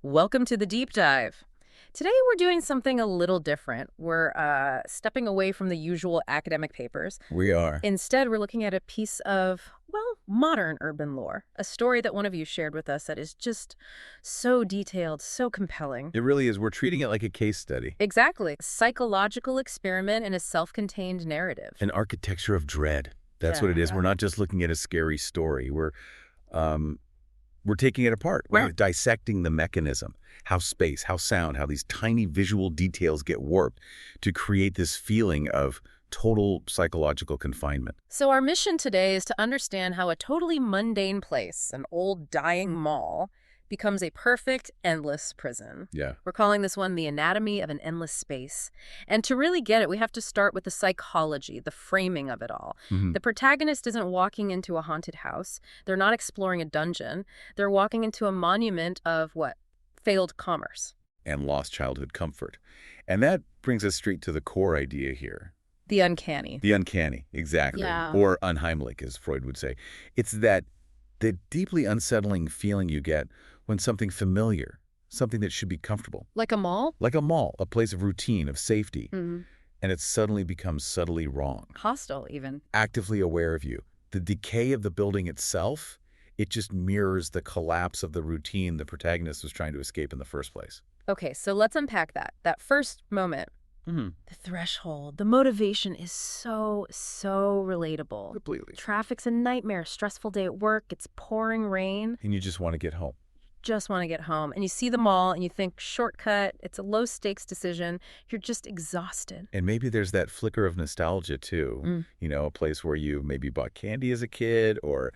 Welcome to the deep dive. Today we're doing something a little different. We're stepping away from the usual academic papers. We are. Instead, we're looking at a piece of, well, modern urban lore, a story that one of you shared with us that is just so detailed, so compelling. It really is. We're treating it like a case study. Exactly. A psychological experiment in a self-contained narrative. An architecture of dread. That's what it is. We're not just looking at a scary story. We're taking it apart. We're dissecting the mechanism, how space, how sound, how these tiny visual details get warped to create this feeling of total psychological confinement. So our mission today is to understand how a totally mundane place, an old dying mall, becomes a perfect, endless prison. Yeah. We're calling this one The Anatomy of an Endless Space. And to really get it, we have to start with the psychology, the framing of it all. The protagonist isn't walking into a haunted house. They're not exploring a dungeon. They're walking into a monument of what? Failed commerce. And lost childhood comfort. And that brings us straight to the core idea here. The uncanny. The uncanny, exactly. Yeah. Or unheimlich, as Freud would say. It's the deeply unsettling feeling you get when something familiar, something that should be comfortable. Like a mall? Like a mall, a place of routine, of safety. Mm-hmm. And it suddenly becomes subtly wrong. Hostile, even. Actively aware of you. The decay of the building itself, it just mirrors the collapse of the routine the protagonist was trying to escape in the first place. Okay, so let's unpack that. That first moment. The threshold, the motivation is so relatable. Completely. Traffic's a nightmare, stressful day at work, it's pouring rain. And you just want to get home. Just want to get home. And you see the mall and you think, shortcut, it's a low-stakes decision. You're just exhausted. And maybe there's that flicker of nostalgia, too. You know, a place where you maybe bought candy as a kid or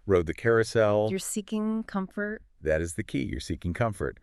rode the carousel. You're seeking comfort. That is the key. You're seeking comfort.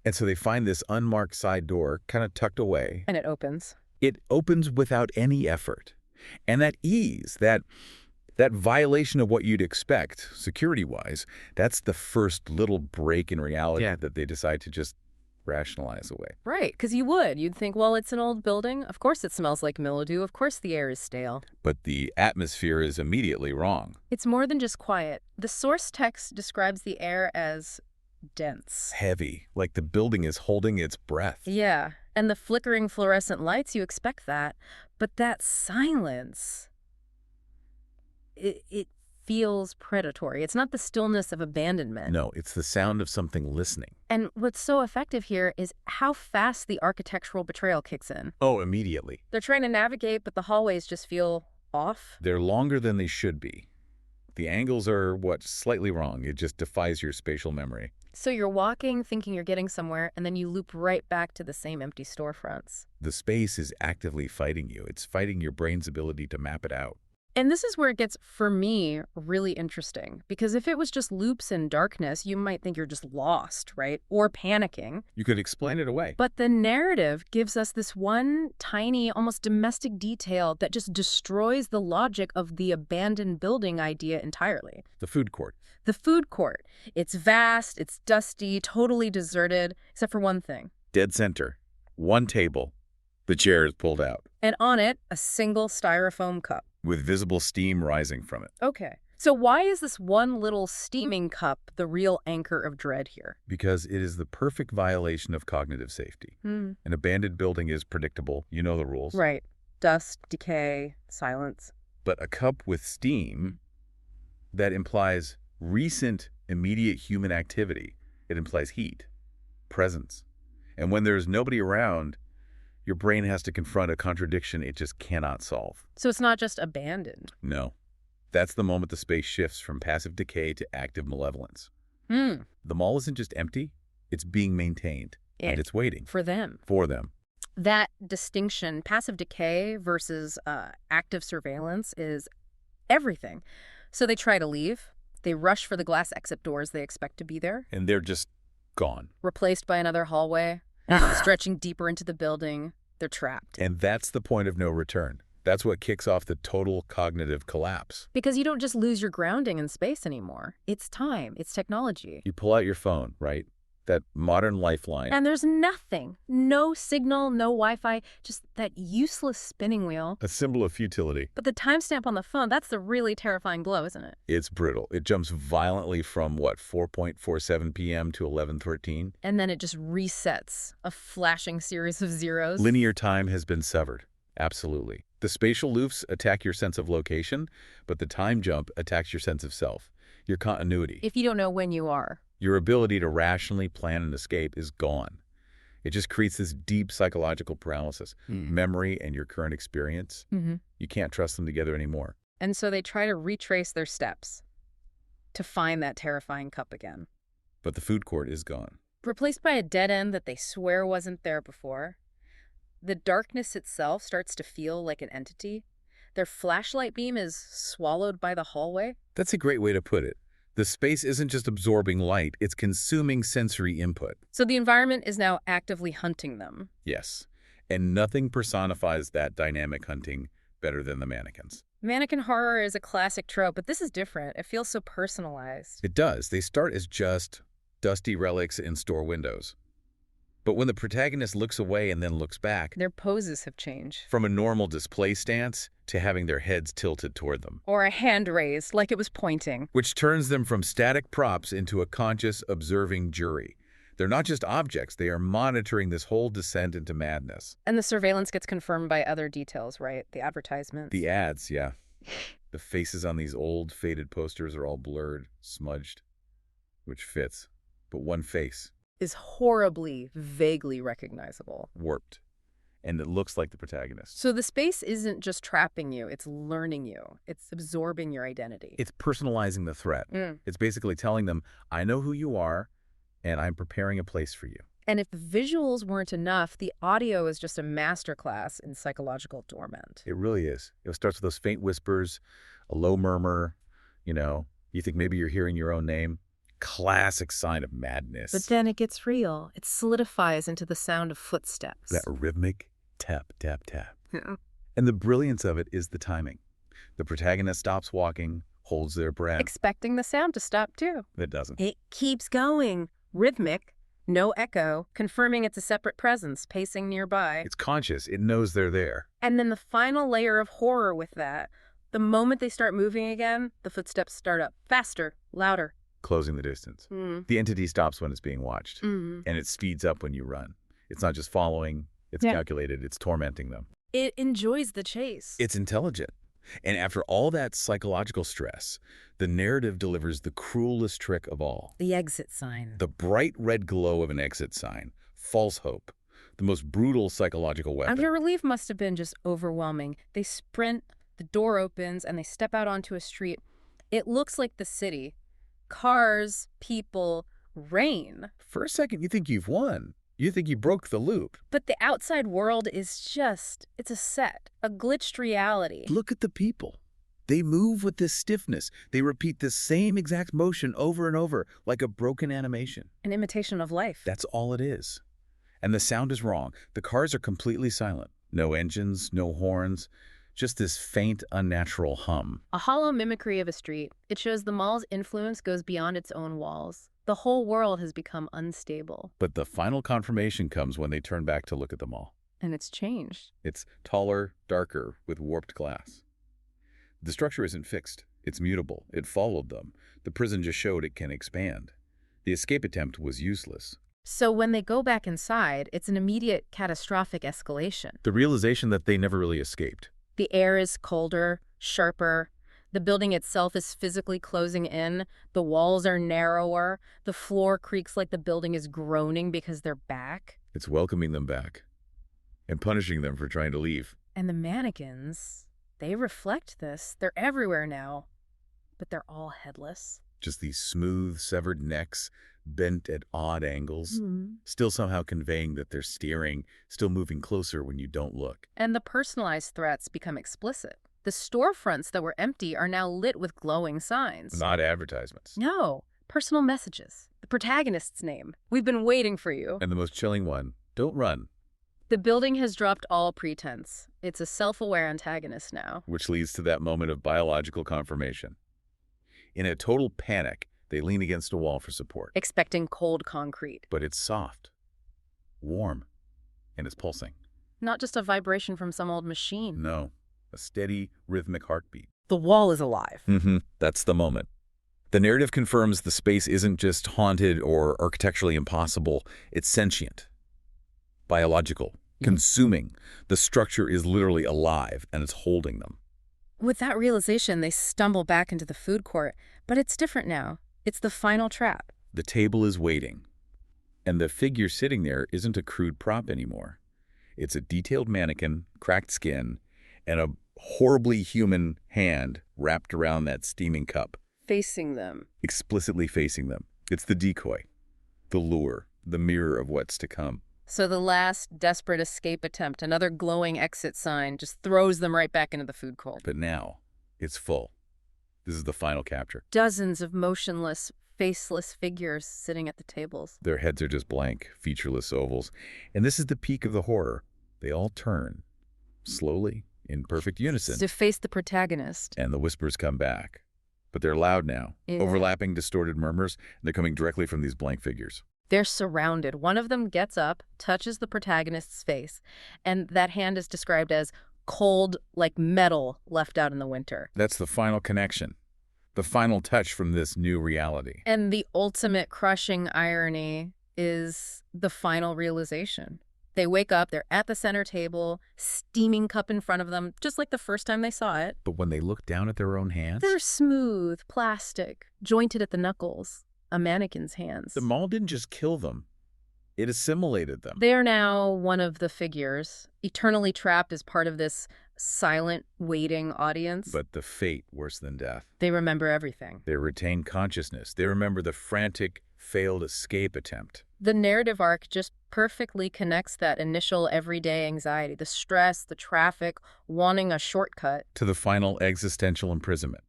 And so they find this unmarked side door kind of tucked away. And it opens. It opens without any effort. And that ease, that violation of what you'd expect, security-wise, that's the first little break in reality that they decide to just rationalize away. Right, because you'd think, well, it's an old building. Of course it smells like mildew. Of course the air is stale. But the atmosphere is immediately wrong. It's more than just quiet. The source text describes the air as dense. Heavy, like the building is holding its breath. Yeah, and the flickering fluorescent lights, you expect that. But that silence, it feels predatory. It's not the stillness of abandonment. No, it's the sound of something listening. And what's so effective here is how fast the architectural betrayal kicks in. Oh, immediately. They're trying to navigate, but the hallways just feel off. They're longer than they should be. The angles are, slightly wrong. It just defies your spatial memory. So you're walking, thinking you're getting somewhere, and then you loop right back to the same empty storefronts. The space is actively fighting you. It's fighting your brain's ability to map it out. And this is where it gets, for me, really interesting. Because if it was just loops and darkness, you might think you're just lost, right? Or panicking. You could explain it away. But the narrative gives us this one tiny, almost domestic detail that just destroys the logic of the abandoned building idea entirely. The food court. The food court. It's vast, it's dusty, totally deserted, except for one thing. Dead center. One table. The chair is pulled out. And on it, a single styrofoam cup. With visible steam rising from it. Okay. So why is this one little steaming cup the real anchor of dread here? Because it is the perfect violation of cognitive safety. An abandoned building is predictable. You know the rules. Right. Dust, decay, silence. But a cup with steam, that implies recent, immediate human activity. It implies heat, presence. And when there's nobody around, your brain has to confront a contradiction it just cannot solve. So it's not just abandoned. No. That's the moment the space shifts from passive decay to active malevolence. The mall isn't just empty, it's being maintained. And it's waiting. For them. For them. That distinction, passive decay versus active surveillance, is everything. So they try to leave. They rush for the glass exit doors they expect to be there. And they're just gone. Replaced by another hallway. Stretching deeper into the building, they're trapped. And that's the point of no return. That's what kicks off the total cognitive collapse. Because you don't just lose your grounding in space anymore. It's time. It's technology. You pull out your phone, right? that modern lifeline. And there's nothing. No signal, no Wi-Fi, just that useless spinning wheel. A symbol of futility. But the timestamp on the phone, that's the really terrifying blow, isn't it? It's brutal. It jumps violently from, 4:47 p.m. to 11:13? And then it just resets, a flashing series of zeros. Linear time has been severed. Absolutely. The spatial loops attack your sense of location, but the time jump attacks your sense of self, your continuity. If you don't know when you are. Your ability to rationally plan an escape is gone. It just creates this deep psychological paralysis. Memory and your current experience, you can't trust them together anymore. And so they try to retrace their steps to find that terrifying cup again. But the food court is gone. Replaced by a dead end that they swear wasn't there before. The darkness itself starts to feel like an entity. Their flashlight beam is swallowed by the hallway. That's a great way to put it. The space isn't just absorbing light, it's consuming sensory input. So the environment is now actively hunting them. Yes, and nothing personifies that dynamic hunting better than the mannequins. Mannequin horror is a classic trope, but this is different. It feels so personalized. It does. They start as just dusty relics in store windows. But when the protagonist looks away and then looks back, their poses have changed. From a normal display stance to having their heads tilted toward them. Or a hand raised, like it was pointing. Which turns them from static props into a conscious, observing jury. They're not just objects, they are monitoring this whole descent into madness. And the surveillance gets confirmed by other details, right? The advertisements. The ads, yeah. The faces on these old, faded posters are all blurred, smudged, which fits. But one face is horribly, vaguely recognizable. Warped. And it looks like the protagonist. So the space isn't just trapping you, it's learning you. It's absorbing your identity. It's personalizing the threat. It's basically telling them, I know who you are, and I'm preparing a place for you. And if the visuals weren't enough, the audio is just a masterclass in psychological torment. It really is. It starts with those faint whispers, a low murmur, you think maybe you're hearing your own name. Classic sign of madness. But then it gets real. It solidifies into the sound of footsteps. That rhythmic tap, tap, tap. Yeah. And the brilliance of it is the timing. The protagonist stops walking, holds their breath. Expecting the sound to stop, too. It doesn't. It keeps going. Rhythmic, no echo, confirming it's a separate presence, pacing nearby. It's conscious. It knows they're there. And then the final layer of horror with that. The moment they start moving again, the footsteps start up. Faster, louder. Closing the distance. The entity stops when it's being watched, and it speeds up when you run. It's not just following, it's calculated, it's tormenting them. It enjoys the chase. It's intelligent. And after all that psychological stress, the narrative delivers the cruelest trick of all. The exit sign. The bright red glow of an exit sign. False hope. The most brutal psychological weapon. And their relief must have been just overwhelming. They sprint, the door opens, and they step out onto a street. It looks like the city. Cars, people, rain. For a second, you think you've won. You think you broke the loop. But the outside world is it's a set, a glitched reality. Look at the people. They move with this stiffness. They repeat the same exact motion over and over, like a broken animation. An imitation of life. That's all it is. And the sound is wrong. The cars are completely silent. No engines, no horns. Just this faint, unnatural hum. A hollow mimicry of a street. It shows the mall's influence goes beyond its own walls. The whole world has become unstable. But the final confirmation comes when they turn back to look at the mall. And it's changed. It's taller, darker, with warped glass. The structure isn't fixed. It's mutable. It followed them. The prison just showed it can expand. The escape attempt was useless. So when they go back inside, it's an immediate catastrophic escalation. The realization that they never really escaped. The air is colder, sharper. The building itself is physically closing in. The walls are narrower. The floor creaks like the building is groaning because they're back. It's welcoming them back and punishing them for trying to leave. And the mannequins, they reflect this. They're everywhere now, but they're all headless. Just these smooth, severed necks, bent at odd angles, still somehow conveying that they're steering, still moving closer when you don't look. And the personalized threats become explicit. The storefronts that were empty are now lit with glowing signs. Not advertisements. No, personal messages. The protagonist's name. We've been waiting for you. And the most chilling one, don't run. The building has dropped all pretense. It's a self-aware antagonist now. Which leads to that moment of biological confirmation. In a total panic, They lean against a wall for support. expecting cold concrete. But it's soft, warm, and it's pulsing. Not just a vibration from some old machine. No, a steady, rhythmic heartbeat. The wall is alive. That's the moment. The narrative confirms the space isn't just haunted or architecturally impossible. It's sentient, biological, consuming. The structure is literally alive, and it's holding them. With that realization, they stumble back into the food court. But it's different now. It's the final trap. The table is waiting, and the figure sitting there isn't a crude prop anymore. It's a detailed mannequin, cracked skin, and a horribly human hand wrapped around that steaming cup. Facing them. Explicitly facing them. It's the decoy, the lure, the mirror of what's to come. So the last desperate escape attempt, another glowing exit sign, just throws them right back into the food court. But now, it's full. This is the final capture. Dozens of motionless, faceless figures sitting at the tables. Their heads are just blank, featureless ovals. And this is the peak of the horror. They all turn, slowly, in perfect unison. To face the protagonist. And the whispers come back. But they're loud now, overlapping, distorted murmurs, and they're coming directly from these blank figures. They're surrounded. One of them gets up, touches the protagonist's face, and that hand is described as cold, like metal left out in the winter. That's the final connection, the final touch from this new reality. And the ultimate crushing irony is the final realization. They wake up, they're at the center table, steaming cup in front of them, just like the first time they saw it. But when they look down at their own hands, they're smooth, plastic, jointed at the knuckles, a mannequin's hands. The mall didn't just kill them, it assimilated them. They are now one of the figures, eternally trapped as part of this silent, waiting audience. But the fate worse than death. They remember everything. They retain consciousness. They remember the frantic, failed escape attempt. The narrative arc just perfectly connects that initial everyday anxiety, the stress, the traffic, wanting a shortcut, to the final existential imprisonment.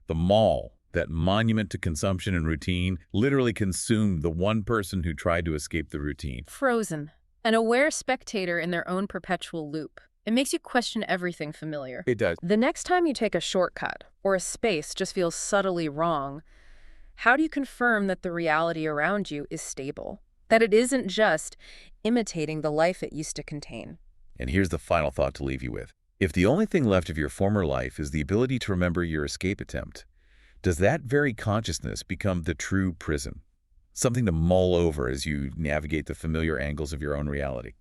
The mall, that monument to consumption and routine, literally consumed the one person who tried to escape the routine. Frozen, an aware spectator in their own perpetual loop. It makes you question everything familiar. It does. The next time you take a shortcut, or a space just feels subtly wrong, how do you confirm that the reality around you is stable? That it isn't just imitating the life it used to contain? And here's the final thought to leave you with. If the only thing left of your former life is the ability to remember your escape attempt, does that very consciousness become the true prison? Something to mull over as you navigate the familiar angles of your own reality.